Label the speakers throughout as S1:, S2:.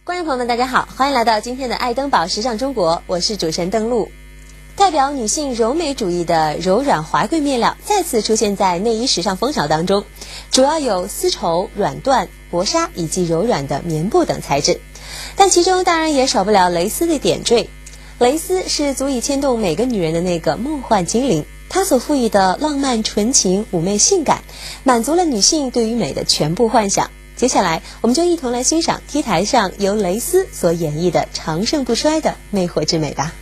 S1: 观众朋友们大家好，欢迎来到今天的爱登堡时尚中国，我是主持人邓露。代表女性柔美主义的柔软华贵面料再次出现在内衣时尚风潮当中，主要有丝绸、软缎、薄纱以及柔软的棉布等材质，但其中当然也少不了蕾丝的点缀。蕾丝是足以牵动每个女人的那个梦幻精灵，它所赋予的浪漫纯情、妩媚性感，满足了女性对于美的全部幻想。接下来我们就一同来欣赏 T 台上由蕾丝所演绎的长盛不衰的魅惑之美吧。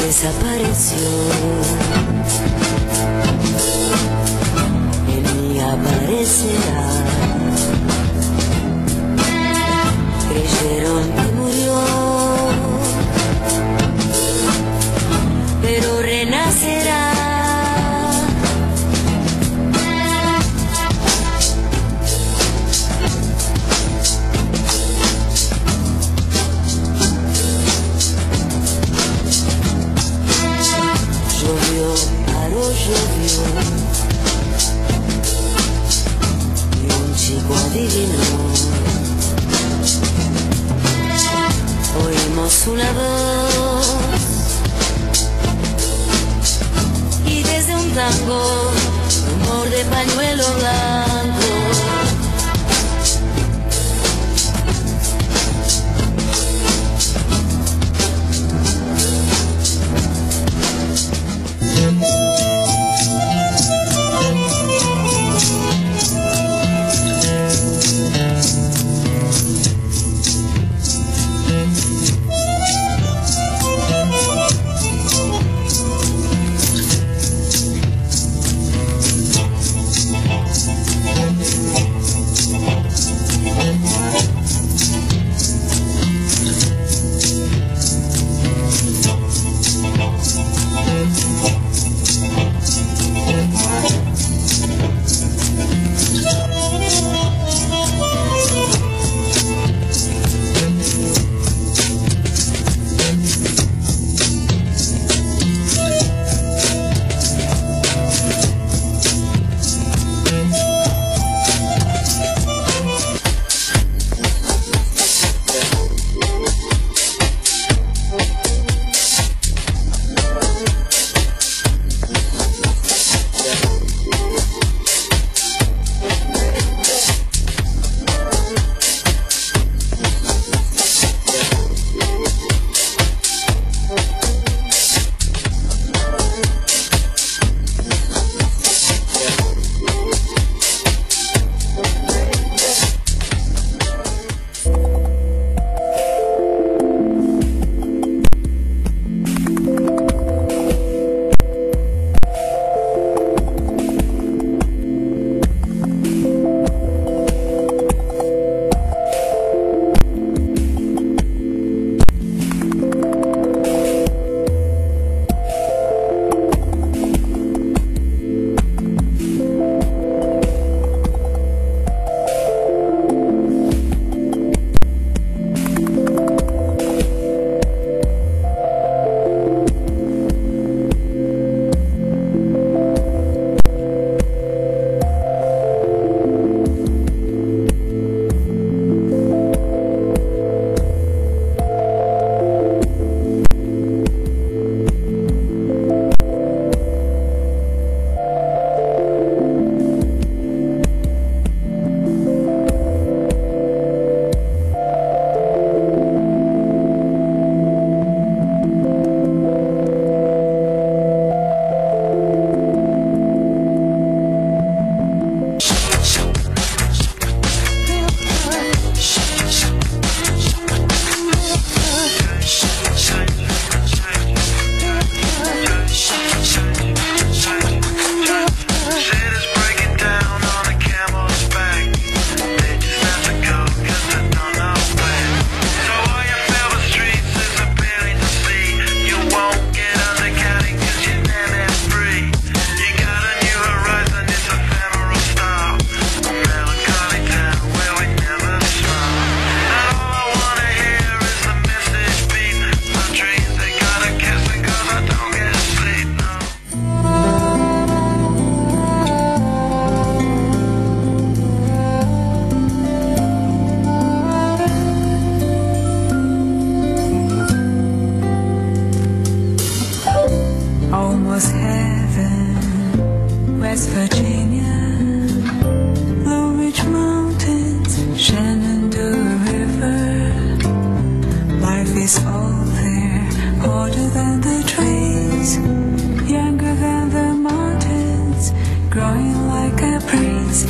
S2: Desapareció en mí aparecerá. Creyeron que murió, pero renacerá. Llovió y un chico adivinó. Oímos una voz y desde un tango, rumor de pañuelo blanco.
S3: was heaven. West Virginia, Blue Ridge Mountains, Shenandoah River. Life is all there, older than the trees, younger than the mountains, growing like a breeze.